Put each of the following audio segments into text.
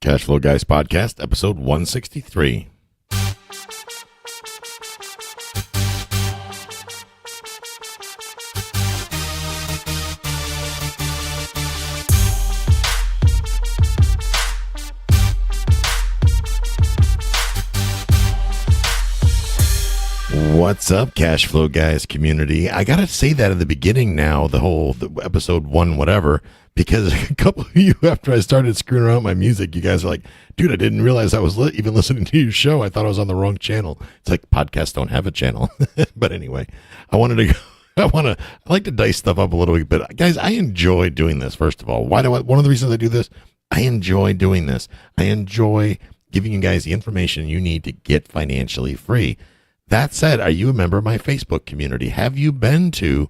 Cashflow Guys Podcast, episode 163. What's up, Cashflow Guys community? I gotta say that at the beginning now, the episode one, whatever, because a couple of you, after I started screwing around with my music, you guys are like, dude, I didn't realize I was even listening to your show. I thought I was on the wrong channel. It's like podcasts don't have a channel. But anyway, I like to dice stuff up a little bit. But guys, I enjoy doing this, first of all. One of the reasons I do this, I enjoy doing this. I enjoy giving you guys the information you need to get financially free. That said, are you a member of my Facebook community? Have you been to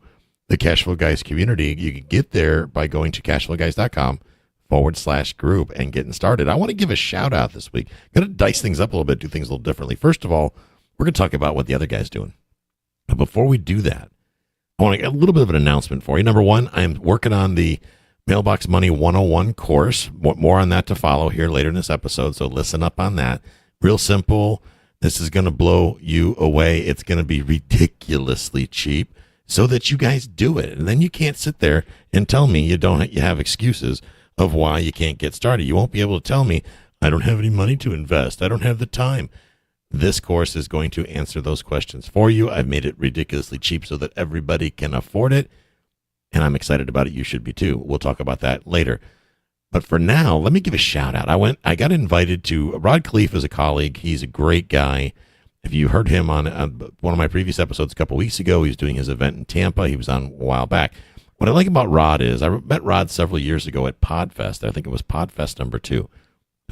the Cashflow Guys community? You can get there by going to cashflowguys.com/group and getting started. I want to give a shout out this week. I'm going to dice things up a little bit, do things a little differently. First of all, we're going to talk about what the other guy's doing. But before we do that, I want to get a little bit of an announcement for you. Number one, I'm working on the Mailbox Money 101 course. More on that to follow here later in this episode, so listen up on that. Real simple. This is going to blow you away. It's going to be ridiculously cheap so that you guys do it. And then you can't sit there and tell me you have excuses of why you can't get started. You won't be able to tell me, I don't have any money to invest. I don't have the time. This course is going to answer those questions for you. I've made it ridiculously cheap so that everybody can afford it. And I'm excited about it. You should be too. We'll talk about that later. But for now, let me give a shout out. I got invited to, Rod Khleif is a colleague. He's a great guy. If you heard him on one of my previous episodes a couple weeks ago, he was doing his event in Tampa. He was on a while back. What I like about Rod is I met Rod several years ago at PodFest. I think it was PodFest number 2.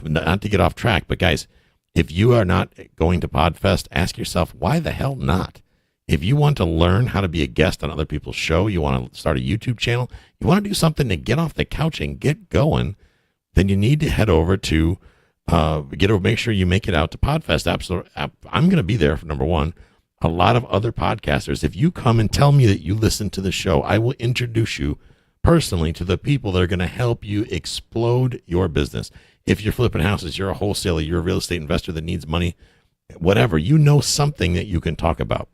Not to get off track, but guys, if you are not going to PodFest, ask yourself, why the hell not? If you want to learn how to be a guest on other people's show, you want to start a YouTube channel, you want to do something to get off the couch and get going, then you need to head over to make sure you make it out to PodFest. Absolutely, I'm going to be there for number one. A lot of other podcasters. If you come and tell me that you listen to the show, I will introduce you personally to the people that are going to help you explode your business. If you're flipping houses, you're a wholesaler, you're a real estate investor that needs money, whatever, you know something that you can talk about.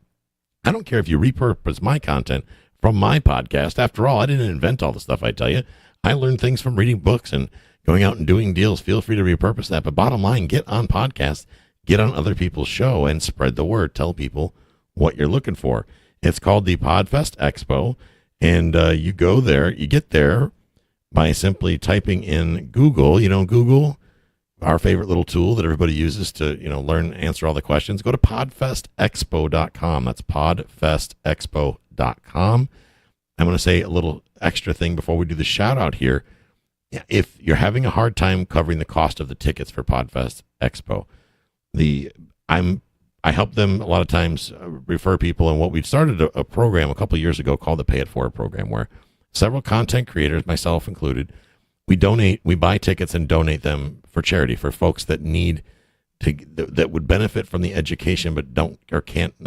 I don't care if you repurpose my content from my podcast. After all, I didn't invent all the stuff I tell you. I learned things from reading books and going out and doing deals. Feel free to repurpose that. But bottom line, get on podcasts, get on other people's show, and spread the word. Tell people what you're looking for. It's called the PodFest Expo, and you go there. You get there by simply typing in Google. Google, our favorite little tool that everybody uses to, learn and answer all the questions. Go to podfestexpo.com. That's podfestexpo.com. I'm going to say a little extra thing before we do the shout out here. If you're having a hard time covering the cost of the tickets for Podfest Expo, I help them a lot of times refer people. And what we started a program a couple of years ago called the Pay It Forward program, where several content creators, myself included, we buy tickets and donate them for charity for folks that that would benefit from the education but can't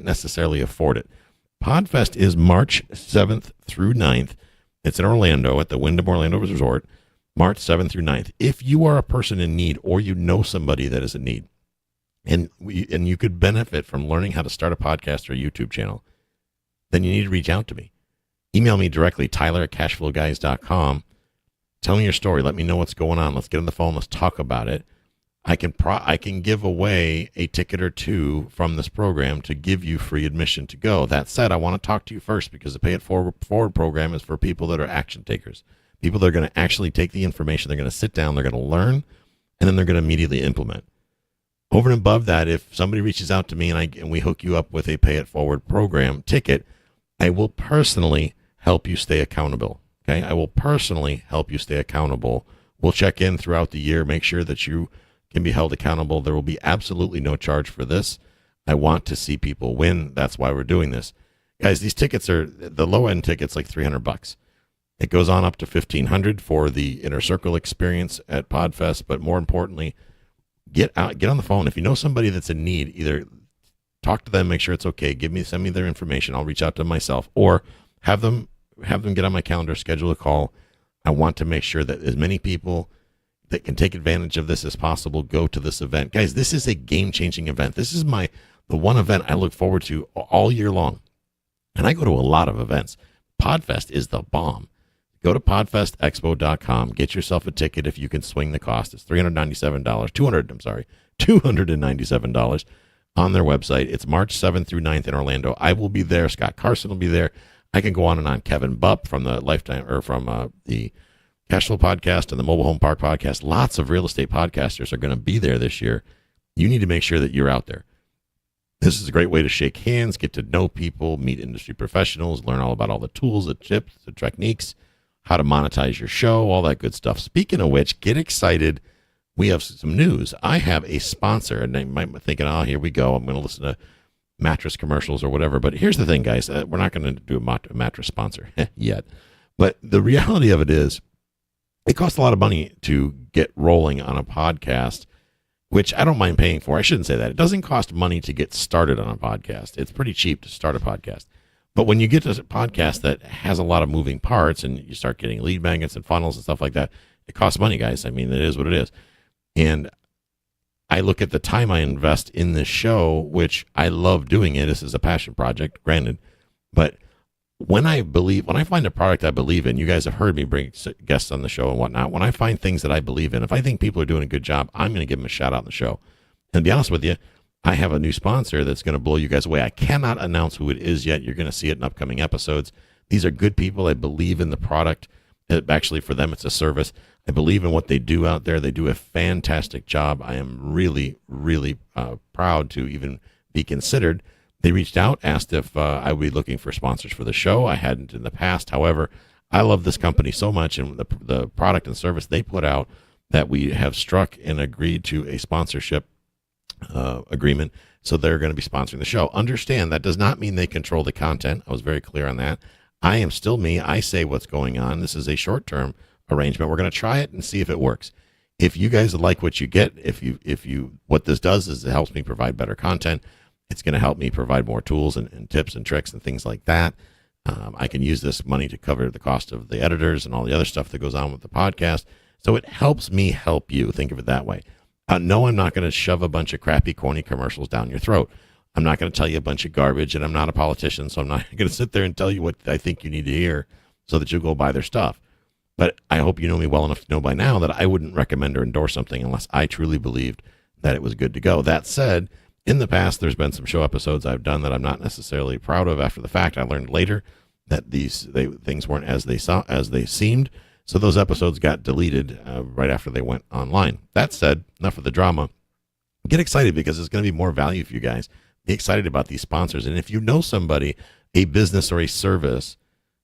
necessarily afford it. Podfest is March 7th through 9th. It's in Orlando at the Wyndham Orlando Resort, March 7th through 9th. If you are a person in need or you know somebody that is in need and you could benefit from learning how to start a podcast or a YouTube channel, then you need to reach out to me. Email me directly, tyler@cashflowguys.com. Tell me your story. Let me know what's going on. Let's get on the phone. Let's talk about it. I can give away a ticket or two from this program to give you free admission to go. That said, I want to talk to you first because the Pay It Forward program is for people that are action takers, people that are going to actually take the information. They're going to sit down, they're going to learn, and then they're going to immediately implement. Over and above that, if somebody reaches out to me and we hook you up with a Pay It Forward program ticket, I will personally help you stay accountable. Okay, I will personally help you stay accountable. We'll check in throughout the year, make sure that you can be held accountable. There will be absolutely no charge for this. I want to see people win. That's why we're doing this. Guys, these tickets are, the low end tickets like $300. It goes on up to $1,500 for the Inner Circle experience at PodFest. But more importantly, get on the phone. If you know somebody that's in need, either talk to them, make sure it's okay. Send me their information. I'll reach out to them myself, or have them get on my calendar, schedule a call. I want to make sure that as many people that can take advantage of this as possible, go to this event. Guys, this is a game-changing event. This is the one event I look forward to all year long. And I go to a lot of events. Podfest is the bomb. Go to podfestexpo.com. Get yourself a ticket if you can swing the cost. It's $297 on their website. It's March 7th through 9th in Orlando. I will be there. Scott Carson will be there. I can go on and on. Kevin Bupp from the the Cashflow podcast and the Mobile Home Park podcast. Lots of real estate podcasters are going to be there this year. You need to make sure that you're out there. This is a great way to shake hands, get to know people, meet industry professionals, learn all about all the tools, the tips, the techniques, how to monetize your show, all that good stuff. Speaking of which, get excited. We have some news. I have a sponsor, and they might be thinking, oh, here we go. I'm going to listen to mattress commercials or whatever. But here's the thing, guys. We're not going to do a mattress sponsor yet. But the reality of it is, it costs a lot of money to get rolling on a podcast, which I don't mind paying for. I shouldn't say that. It doesn't cost money to get started on a podcast. It's pretty cheap to start a podcast. But when you get to a podcast that has a lot of moving parts and you start getting lead magnets and funnels and stuff like that, it costs money, guys. I mean, it is what it is. And I look at the time I invest in this show, which I love doing it. This is a passion project, granted. But when I find a product I believe in, you guys have heard me bring guests on the show and whatnot. When I find things that I believe in, if I think people are doing a good job, I'm going to give them a shout out in the show. And to be honest with you, I have a new sponsor that's going to blow you guys away. I cannot announce who it is yet. You're going to see it in upcoming episodes. These are good people. I believe in the product. Actually, for them, it's a service. I believe in what they do out there. They do a fantastic job. I am really, really proud to even be considered. They reached out, asked if I would be looking for sponsors for the show. I hadn't in the past. However, I love this company so much and the product and service they put out that we have struck and agreed to a sponsorship agreement. So they're going to be sponsoring the show. Understand that does not mean they control the content. I was very clear on that. I am still me. I say what's going on. This is a short-term arrangement. We're going to try it and see if it works. If you guys like what you get, what this does is it helps me provide better content. It's going to help me provide more tools and tips and tricks and things like that. I can use this money to cover the cost of the editors and all the other stuff that goes on with the podcast. So it helps me help you. Think of it that way. No, I'm not going to shove a bunch of crappy, corny commercials down your throat. I'm not going to tell you a bunch of garbage, and I'm not a politician, so I'm not going to sit there and tell you what I think you need to hear so that you'll go buy their stuff. But I hope you know me well enough to know by now that I wouldn't recommend or endorse something unless I truly believed that it was good to go. That said, in the past, there's been some show episodes I've done that I'm not necessarily proud of after the fact. I learned later that things weren't as they seemed. So those episodes got deleted right after they went online. That said, enough of the drama. Get excited because there's going to be more value for you guys. Be excited about these sponsors. And if you know somebody, a business or a service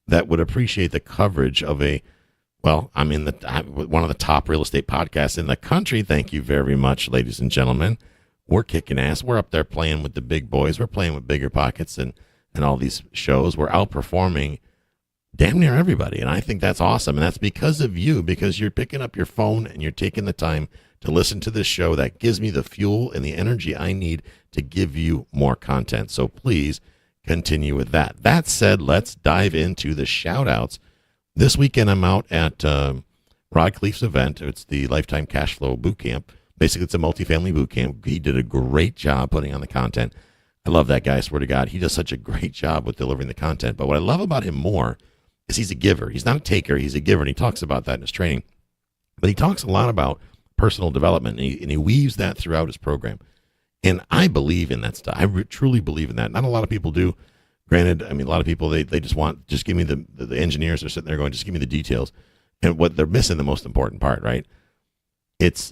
that would appreciate the coverage of I'm in one of the top real estate podcasts in the country. Thank you very much, ladies and gentlemen. We're kicking ass. We're up there playing with the big boys. We're playing with Bigger Pockets and all these shows. We're outperforming damn near everybody. And I think that's awesome. And that's because of you, because you're picking up your phone and you're taking the time to listen to this show. That gives me the fuel and the energy I need to give you more content. So please continue with that. That said, let's dive into the shout outs. This weekend, I'm out at Rod Khleif's event. It's the Lifetime Cash Flow Boot Camp. Basically, it's a multifamily boot camp. He did a great job putting on the content. I love that guy, I swear to God. He does such a great job with delivering the content. But what I love about him more is he's a giver. He's not a taker. He's a giver, and he talks about that in his training. But he talks a lot about personal development, and he weaves that throughout his program. And I believe in that stuff. I truly believe in that. Not a lot of people do. Granted, I mean, a lot of people, they just give me the engineers are sitting there going, just give me the details. And what they're missing, the most important part, right? It's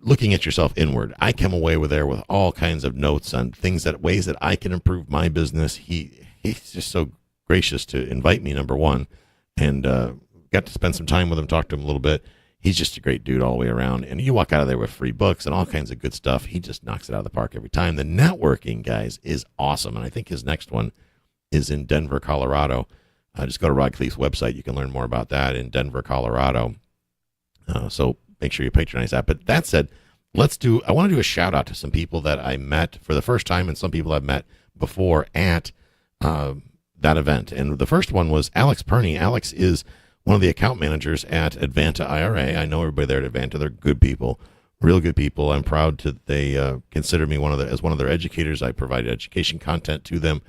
looking at yourself inward. I come away with all kinds of notes on ways that I can improve my business. He's just so gracious to invite me, number one, and got to spend some time with him, talk to him a little bit. He's just a great dude all the way around. And you walk out of there with free books and all kinds of good stuff. He just knocks it out of the park every time. The networking, guys, is awesome. And I think his next one is in Denver, Colorado. Just go to Rod Khleif's website. You can learn more about that in Denver, Colorado. So make sure you patronize that. But that said, I want to do a shout out to some people that I met for the first time and some people I've met before at that event. And the first one was Alex Perney. Alex is one of the account managers at Advanta IRA. I know everybody there at Advanta. They're good people, real good people. I'm proud that they consider me as one of their educators. I provide education content to them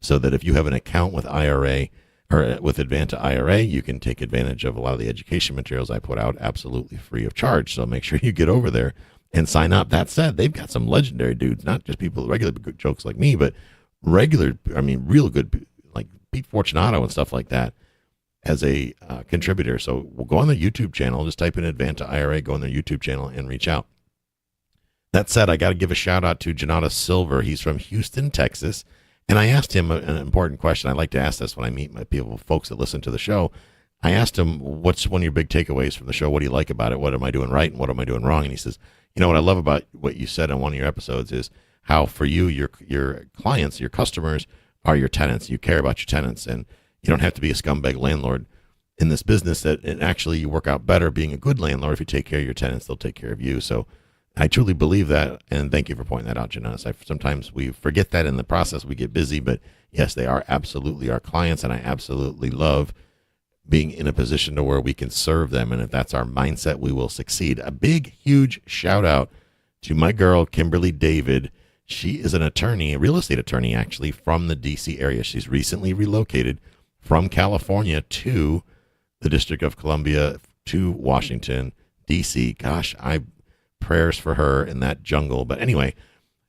so that if you have an account with IRA or with Advanta IRA, you can take advantage of a lot of the education materials I put out absolutely free of charge. So make sure you get over there and sign up. That said, they've got some legendary dudes, not just people, regular good jokes like me, but real good, like Pete Fortunato and stuff like that as a contributor. So we'll go on the YouTube channel, just type in Advanta IRA, go on their YouTube channel and reach out. That said, I got to give a shout out to Janata Silver. He's from Houston, Texas. And I asked him an important question. I like to ask this when I meet my folks that listen to the show. I asked him, what's one of your big takeaways from the show? What do you like about it? What am I doing right and what am I doing wrong? And he says, you know, what I love about what you said on one of your episodes is how for you, your clients, your customers are your tenants. You care about your tenants, and you don't have to be a scumbag landlord in this business. That it actually you work out better being a good landlord. If you take care of your tenants, they'll take care of you. So I truly believe that, and thank you for pointing that out, Janice. Sometimes we forget that in the process. We get busy, but yes, they are absolutely our clients, and I absolutely love being in a position to where we can serve them. And if that's our mindset, we will succeed. A big, huge shout out to my girl, Kimberly David. She is an attorney, a real estate attorney, actually, from the D.C. area. She's recently relocated from California to the District of Columbia to Washington, D.C. Gosh, prayers for her in that jungle. But anyway,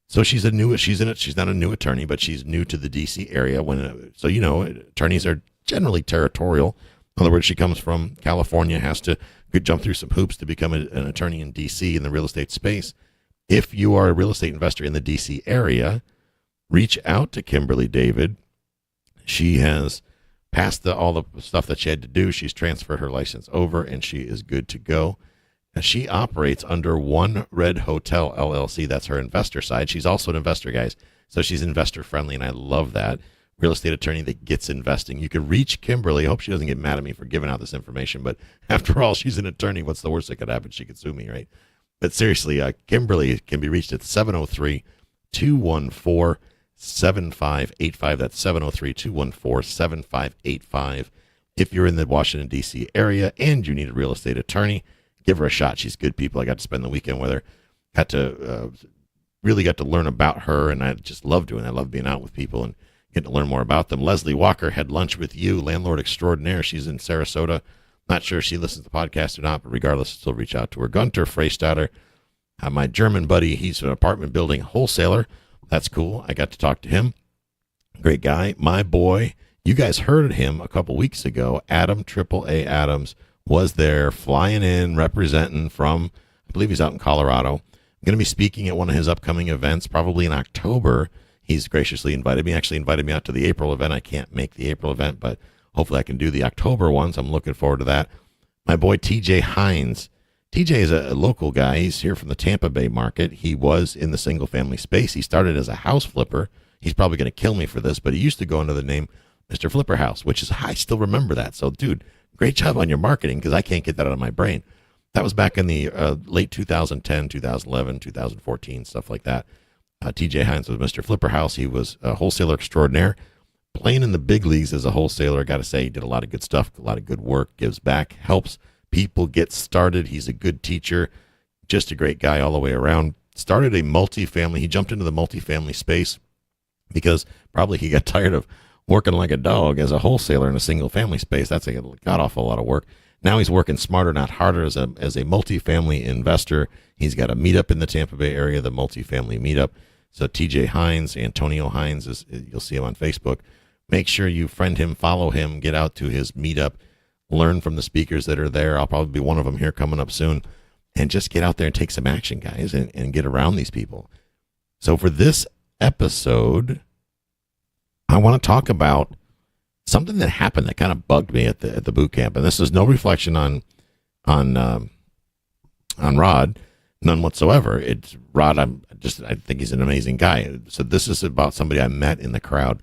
so she's not a new attorney, but she's new to the D.C. area. Attorneys are generally territorial. In other words, she comes from California, has to jump through some hoops to become an attorney in D.C. in the real estate space. If you are a real estate investor in the D.C. area, reach out to Kimberly David. She has passed all the stuff that she had to do. She's transferred her license over, and she is good to go. She operates under One Red Hotel LLC. That's her investor side. She's also an investor, guys. So she's investor friendly, and I love that. Real estate attorney that gets investing. You can reach Kimberly. I hope she doesn't get mad at me for giving out this information, but after all, she's an attorney. What's the worst that could happen? She could sue me, right? But seriously, Kimberly can be reached at 703-214-7585. That's 703-214-7585. If you're in the Washington, D.C. area and you need a real estate attorney, give her a shot. She's good people. I got to spend the weekend with her. Really got to learn about her, and I just love doing that. I love being out with people and getting to learn more about them. Leslie Walker had lunch with you, landlord extraordinaire. She's in Sarasota. Not sure if she listens to the podcast or not, but regardless, still reach out to her. Gunter Freistadter, my German buddy, he's an apartment building wholesaler. That's cool. I got to talk to him. Great guy. My boy, you guys heard him a couple weeks ago. Adam, AAA Adams, was there flying in, representing from, I believe he's out in Colorado. I'm going to be speaking at one of his upcoming events, probably in October. He's graciously invited me, actually invited me out to the April event. I can't make the April event, but hopefully I can do the October one, so I'm looking forward to that. My boy, TJ Hines. TJ is a local guy. He's here from the Tampa Bay market. He was in the single-family space. He started as a house flipper. He's probably going to kill me for this, but he used to go under the name Mr. Flipper House, which is, I still remember that. So, dude, great job on your marketing, because I can't get that out of my brain. That was back in the late 2010, 2011, 2014, stuff like that. TJ Hines was Mr. Flipper House. He was a wholesaler extraordinaire, playing in the big leagues as a wholesaler. I got to say, he did a lot of good stuff, a lot of good work, gives back, helps people get started. He's a good teacher, just a great guy all the way around. Started a multifamily. He jumped into the multifamily space because probably he got tired of working like a dog as a wholesaler in a single family space. That's a god-awful lot of work. Now he's working smarter, not harder, as a multifamily investor. He's got a meetup in the Tampa Bay area, the multifamily meetup. So TJ Hines, Antonio Hines, you'll see him on Facebook. Make sure you friend him, follow him, get out to his meetup, learn from the speakers that are there. I'll probably be one of them here coming up soon. And just get out there and take some action, guys, and get around these people. So for this episode, I want to talk about something that happened that kind of bugged me at the boot camp. And this is no reflection on Rod, none whatsoever. It's Rod. I think he's an amazing guy. So this is about somebody I met in the crowd.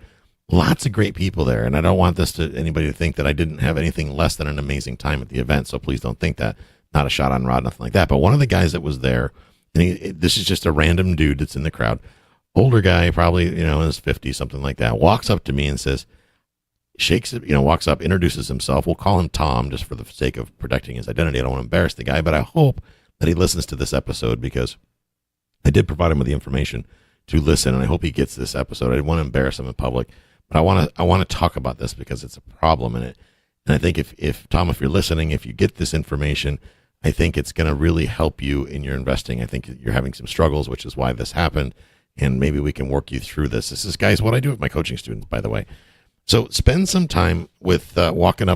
Lots of great people there, and I don't want anybody to think that I didn't have anything less than an amazing time at the event. So please don't think that. Not a shot on Rod, nothing like that. But one of the guys that was there, and this is just a random dude that's in the crowd, older guy, probably in his 50s, something like that, walks up to me and says, shakes it, walks up, introduces himself. We'll call him Tom just for the sake of protecting his identity. I don't want to embarrass the guy, but I hope that he listens to this episode because I did provide him with the information to listen, and I hope he gets this episode. I didn't want to embarrass him in public, but I want to talk about this because it's a problem in it. And I think if Tom, if you're listening, if you get this information, I think it's going to really help you in your investing. I think you're having some struggles, which is why this happened, and maybe we can work you through this. This is, guys, what I do with my coaching students, by the way. So spend some time with walking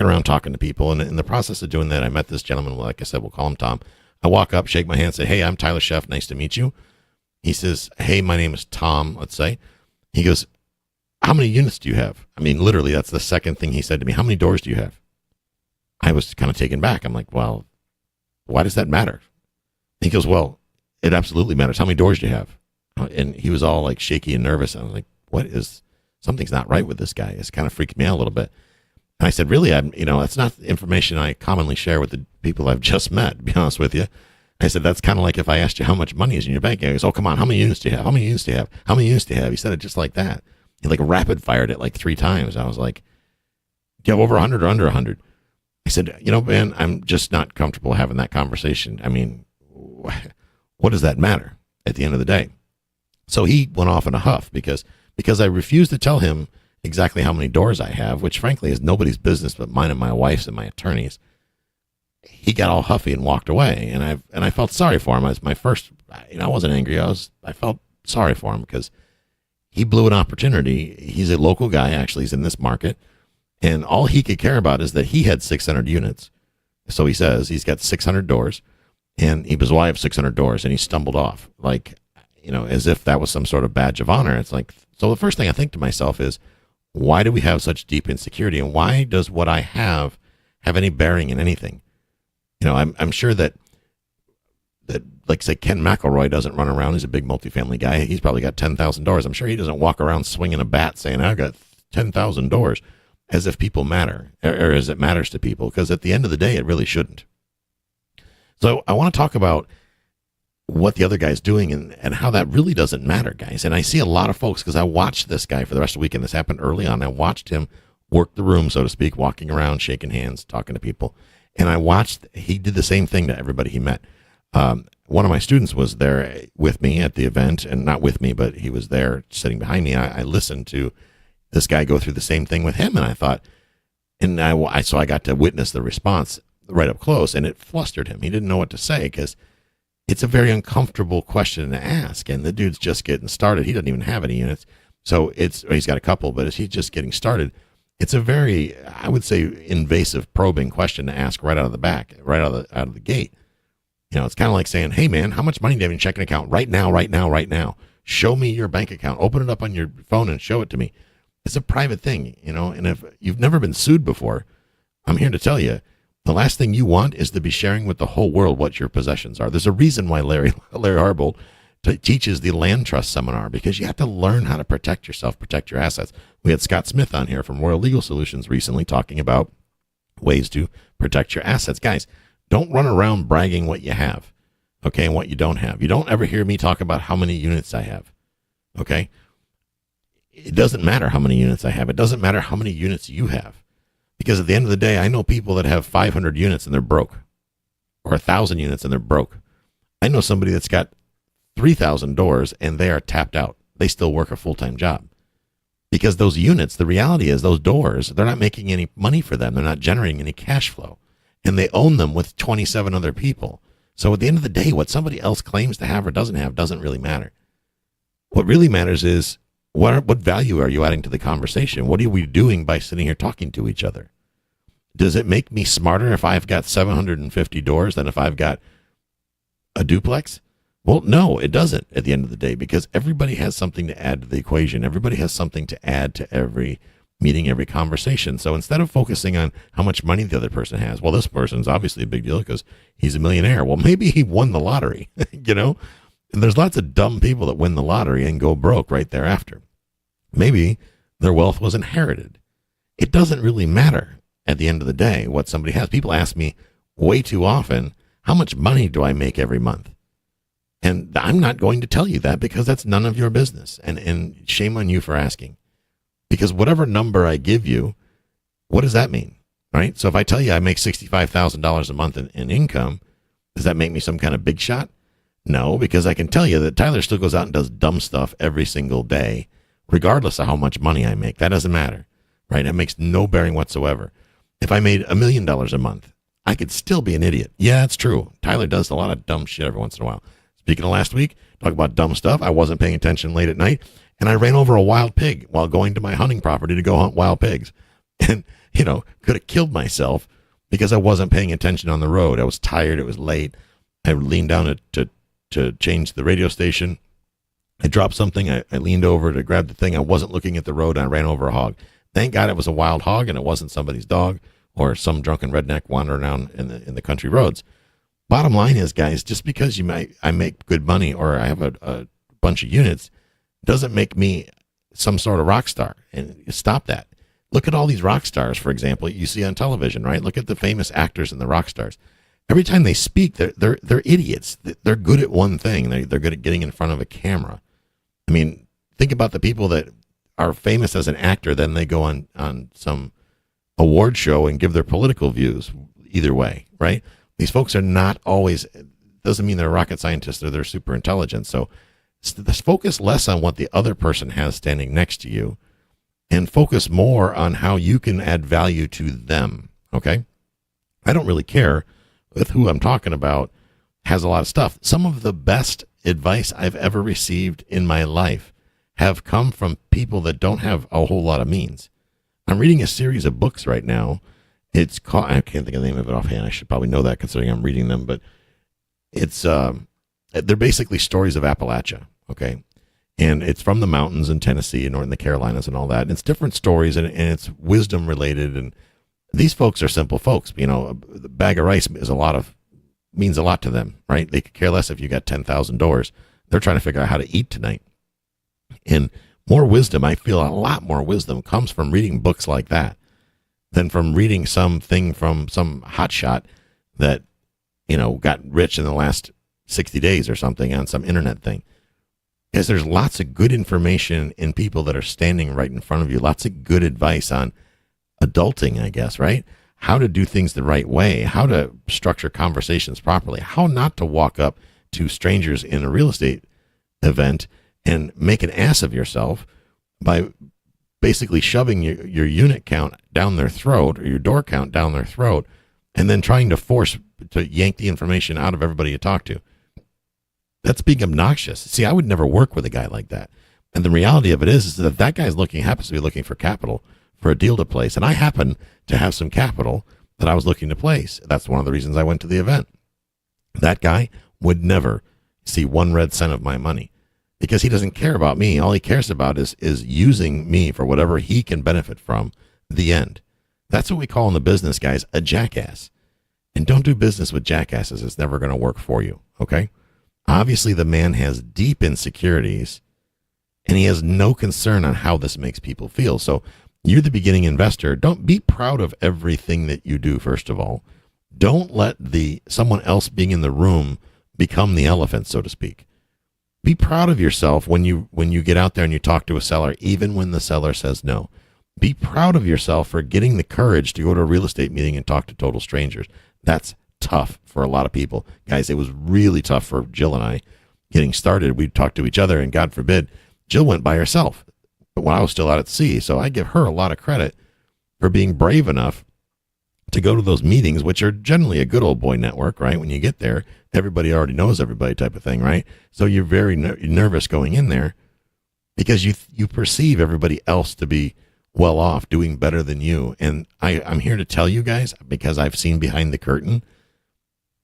around talking to people. And in the process of doing that, I met this gentleman, like I said, we'll call him Tom. I walk up, shake my hand, say, hey, I'm Tyler Sheff. Nice to meet you. He says, hey, my name is Tom, let's say. He goes, how many units do you have? I mean, literally, that's the second thing he said to me. How many doors do you have? I was kind of taken back. I'm like, well, why does that matter? He goes, well, it absolutely matters. How many doors do you have? And he was all like shaky and nervous. I was like, something's not right with this guy. It's kind of freaked me out a little bit. And I said, really, that's not information I commonly share with the people I've just met, to be honest with you. I said, that's kind of like if I asked you how much money is in your bank. He goes, oh, come on, how many units do you have? How many units do you have? How many units do you have? He said it just like that. He like rapid fired it like 3 times. I was like, do you have over 100 or under 100? I said, man, I'm just not comfortable having that conversation. I mean, what does that matter at the end of the day? So he went off in a huff because I refused to tell him exactly how many doors I have, which frankly is nobody's business but mine and my wife's and my attorney's. He got all huffy and walked away, and I felt sorry for him. As my first, I wasn't angry. I felt sorry for him because he blew an opportunity. He's a local guy, actually. He's in this market, and all he could care about is that he had 600 units. So he says he's got 600 doors, and he was, well, I have 600 doors, and he stumbled off, like, as if that was some sort of badge of honor. It's like, so the first thing I think to myself is, why do we have such deep insecurity, and why does what I have any bearing in anything? I'm sure that like, say, Ken McElroy doesn't run around. He's a big multifamily guy. He's probably got 10,000 doors. I'm sure he doesn't walk around swinging a bat saying, I got 10,000 doors, as if people matter, or as it matters to people, because at the end of the day, it really shouldn't. So I want to talk about what the other guy's doing and how that really doesn't matter, guys. And I see a lot of folks, because I watched this guy for the rest of the weekend. This happened early on. I watched him work the room, so to speak, walking around, shaking hands, talking to people. And I watched, he did the same thing to everybody he met. One of my students was there with me at the event, and not with me, but he was there sitting behind me. I listened to this guy go through the same thing with him, and I thought, so I got to witness the response right up close, and it flustered him. He didn't know what to say because it's a very uncomfortable question to ask, and the dude's just getting started. He doesn't even have any units, so he's got a couple, but he's just getting started. It's a very, I would say, invasive, probing question to ask right out of the back, right out of the gate. It's kind of like saying, hey, man, how much money do you have in your checking account right now, right now, right now? Show me your bank account. Open it up on your phone and show it to me. It's a private thing, and if you've never been sued before, I'm here to tell you, the last thing you want is to be sharing with the whole world what your possessions are. There's a reason why Larry Harbold teaches the land trust seminar, because you have to learn how to protect yourself, protect your assets. We had Scott Smith on here from Royal Legal Solutions recently talking about ways to protect your assets. Guys, don't run around bragging what you have, okay, and what you don't have. You don't ever hear me talk about how many units I have, okay? It doesn't matter how many units I have. It doesn't matter how many units you have, because at the end of the day, I know people that have 500 units and they're broke, or 1,000 units and they're broke. I know somebody that's got 3,000 doors and they are tapped out. They still work a full-time job. Because those units, the reality is those doors, they're not making any money for them. They're not generating any cash flow. And they own them with 27 other people. So at the end of the day, what somebody else claims to have or doesn't have doesn't really matter. What really matters is what value are you adding to the conversation? What are we doing by sitting here talking to each other? Does it make me smarter if I've got 750 doors than if I've got a duplex? Well, no, it doesn't at the end of the day, because everybody has something to add to the equation. Everybody has something to add to every meeting, every conversation. So instead of focusing on how much money the other person has, well, this person's obviously a big deal because he's a millionaire. Well, maybe he won the lottery, And there's lots of dumb people that win the lottery and go broke right thereafter. Maybe their wealth was inherited. It doesn't really matter at the end of the day what somebody has. People ask me way too often, how much money do I make every month? And I'm not going to tell you that, because that's none of your business. And shame on you for asking. Because whatever number I give you, what does that mean? Right? So if I tell you I make $65,000 a month in income, does that make me some kind of big shot? No, because I can tell you that Tyler still goes out and does dumb stuff every single day, regardless of how much money I make. That doesn't matter, right? That makes no bearing whatsoever. If I made $1 million a month, I could still be an idiot. Yeah, it's true. Tyler does a lot of dumb shit every once in a while. Speaking of last week, talk about dumb stuff. I wasn't paying attention late at night, and I ran over a wild pig while going to my hunting property to go hunt wild pigs. And, could have killed myself because I wasn't paying attention on the road. I was tired. It was late. I leaned down to change the radio station. I dropped something. I leaned over to grab the thing. I wasn't looking at the road. And I ran over a hog. Thank God it was a wild hog and it wasn't somebody's dog or some drunken redneck wandering around in the country roads. Bottom line is, guys, just because I make good money or I have a bunch of units doesn't make me some sort of rock star. And stop that. Look at all these rock stars, for example, you see on television, right? Look at the famous actors and the rock stars. Every time they speak, they're idiots. They're good at one thing. They're good at getting in front of a camera. I mean, think about the people that are famous as an actor, then they go on some award show and give their political views either way, right? These folks are not always, doesn't mean they're rocket scientists or they're super intelligent. So focus less on what the other person has standing next to you and focus more on how you can add value to them, okay? I don't really care with who I'm talking about has a lot of stuff. Some of the best advice I've ever received in my life have come from people that don't have a whole lot of means. I'm reading a series of books right now. It's called, I can't think of the name of it offhand. I should probably know that considering I'm reading them, but it's, they're basically stories of Appalachia. Okay. And it's from the mountains in Tennessee and in the Carolinas and all that. And it's different stories and it's wisdom related. And these folks are simple folks. A bag of rice means a lot to them, right? They could care less if you got 10,000 doors. They're trying to figure out how to eat tonight. And more wisdom, I feel a lot more wisdom comes from reading books like that than from reading something from some hotshot that, got rich in the last 60 days or something on some internet thing. Because there's lots of good information in people that are standing right in front of you, lots of good advice on adulting, I guess, right? How to do things the right way, how to structure conversations properly, how not to walk up to strangers in a real estate event and make an ass of yourself by basically shoving your unit count down their throat or your door count down their throat and then trying to yank the information out of everybody you talk to. That's being obnoxious. See, I would never work with a guy like that. And the reality of it is that guy's happens to be looking for capital for a deal to place. And I happen to have some capital that I was looking to place. That's one of the reasons I went to the event. That guy would never see one red cent of my money because he doesn't care about me. All he cares about is using me for whatever he can benefit from. The end. That's what we call in the business, guys, a jackass. And don't do business with jackasses. It's never going to work for you. Okay? Obviously, the man has deep insecurities, and he has no concern on how this makes people feel. So you're the beginning investor. Don't be proud of everything that you do, first of all. Don't let someone else being in the room become the elephant, so to speak. Be proud of yourself when you get out there and you talk to a seller, even when the seller says no. Be proud of yourself for getting the courage to go to a real estate meeting and talk to total strangers. That's tough for a lot of people. Guys, it was really tough for Jill and I getting started. We'd talk to each other, and God forbid, Jill went by herself when I was still out at sea. So I give her a lot of credit for being brave enough to go to those meetings, which are generally a good old boy network, right? When you get there, everybody already knows everybody type of thing, right? So you're very nervous going in there because you perceive everybody else to be well off, doing better than you. And I'm here to tell you guys, because I've seen behind the curtain,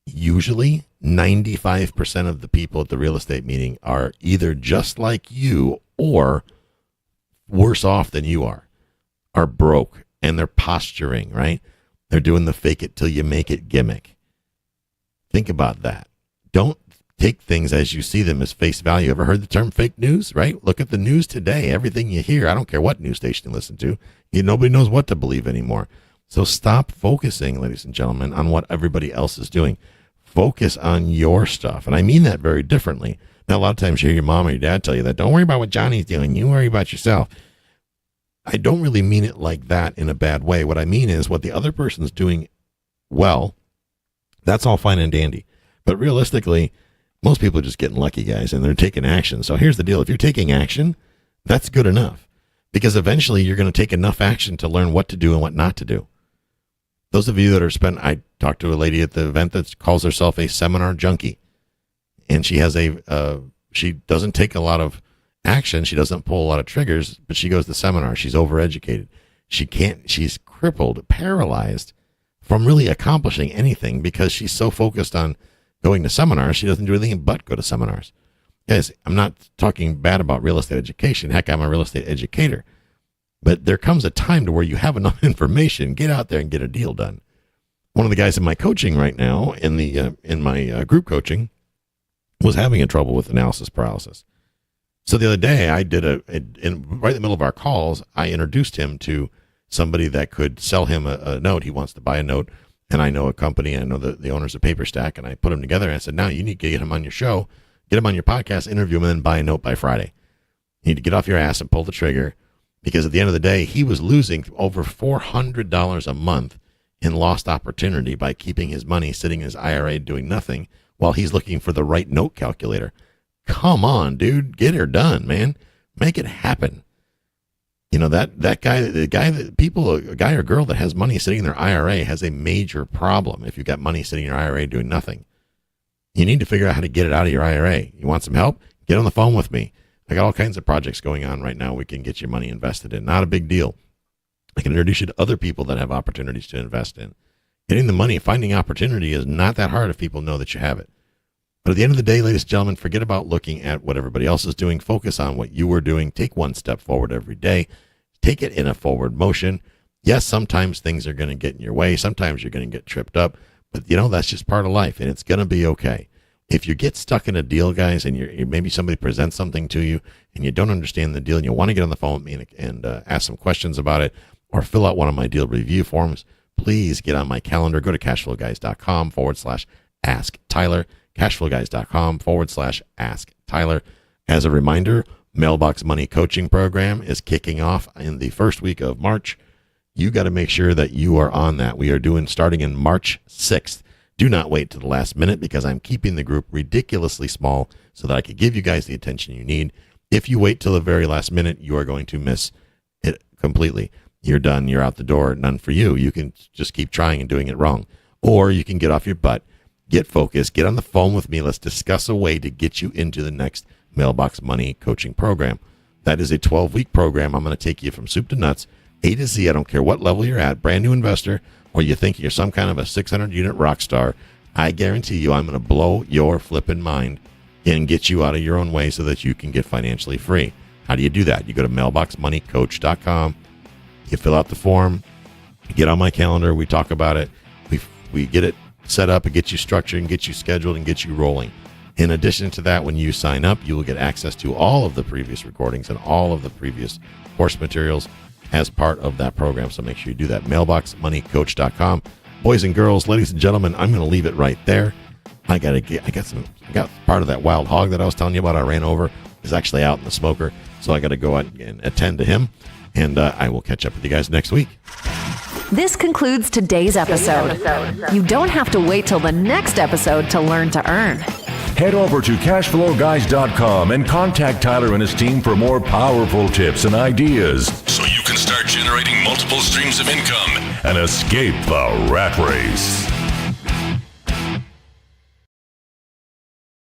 usually 95% of the people at the real estate meeting are either just like you or worse off than you are broke, and they're posturing, right? They're doing the fake it till you make it gimmick. Think about that. Don't take things as you see them as face value. Ever heard the term fake news, right? Look at the news today. Everything you hear, I don't care what news station you listen to, nobody knows what to believe anymore. So stop focusing, ladies and gentlemen, on what everybody else is doing. Focus on your stuff. And I mean that very differently. Now, a lot of times you hear your mom or your dad tell you that, don't worry about what Johnny's doing. You worry about yourself. I don't really mean it like that in a bad way. What I mean is what the other person's doing well, that's all fine and dandy. But realistically, most people are just getting lucky, guys, and they're taking action. So here's the deal. If you're taking action, that's good enough, because eventually you're going to take enough action to learn what to do and what not to do. Those of you that are I talked to a lady at the event that calls herself a seminar junkie, and she has she doesn't take a lot of action. She doesn't pull a lot of triggers, but she goes to seminars. She's overeducated. She's crippled, paralyzed from really accomplishing anything because she's so focused on going to seminars. She doesn't do anything but go to seminars. Guys, I'm not talking bad about real estate education. Heck, I'm a real estate educator. But there comes a time to where you have enough information, get out there and get a deal done. One of the guys in my coaching right now, in my group coaching, was having trouble with analysis paralysis. So the other day, I did right in the middle of our calls, I introduced him to somebody that could sell him a note. He wants to buy a note, and I know a company, I know the owners of PaperStack, and I put them together, and I said, now you need to get him on your show, get him on your podcast, interview him, and then buy a note by Friday. You need to get off your ass and pull the trigger, because at the end of the day, he was losing over $400 a month in lost opportunity by keeping his money sitting in his IRA doing nothing while he's looking for the right note calculator. Come on, dude, get her done, man. Make it happen. You know, that guy, a guy or girl that has money sitting in their IRA has a major problem. If you've got money sitting in your IRA doing nothing, you need to figure out how to get it out of your IRA. You want some help? Get on the phone with me. I got all kinds of projects going on right now we can get your money invested in. Not a big deal. I can introduce you to other people that have opportunities to invest in. Getting the money, finding opportunity is not that hard if people know that you have it. But at the end of the day, ladies and gentlemen, forget about looking at what everybody else is doing. Focus on what you are doing. Take one step forward every day. Take it in a forward motion. Yes, sometimes things are going to get in your way. Sometimes you're going to get tripped up. But, that's just part of life, and it's going to be okay. If you get stuck in a deal, guys, and maybe somebody presents something to you and you don't understand the deal and you want to get on the phone with me and ask some questions about it or fill out one of my deal review forms, please get on my calendar. Go to cashflowguys.com/ask Tyler, cashflowguys.com/ask Tyler. As a reminder, Mailbox Money Coaching Program is kicking off in the first week of March. You got to make sure that you are on that. We are starting in March 6th. Do not wait to the last minute because I'm keeping the group ridiculously small so that I can give you guys the attention you need. If you wait till the very last minute, you are going to miss it completely. You're done. You're out the door. None for you. You can just keep trying and doing it wrong. Or you can get off your butt, get focused, get on the phone with me. Let's discuss a way to get you into the next Mailbox Money Coaching Program. That is a 12-week program. I'm going to take you from soup to nuts, A to Z. I don't care what level you're at, brand new investor, or you think you're some kind of a 600-unit rock star. I guarantee you I'm going to blow your flipping mind and get you out of your own way so that you can get financially free. How do you do that? You go to mailboxmoneycoach.com. You fill out the form. You get on my calendar. We talk about it. We get it set up and get you structured and get you scheduled and get you rolling. In addition to that, when you sign up, you will get access to all of the previous recordings and all of the previous course materials as part of that program. So make sure you do that. Mailboxmoneycoach.com. Boys and girls, ladies and gentlemen, I'm going to leave it right there. I got part of that wild hog that I was telling you about. I ran over is actually out in the smoker. So I got to go out and attend to him. And I will catch up with you guys next week. This concludes today's episode. You don't have to wait till the next episode to learn to earn. Head over to cashflowguys.com and contact Tyler and his team for more powerful tips and ideas so you can start generating multiple streams of income and escape the rat race.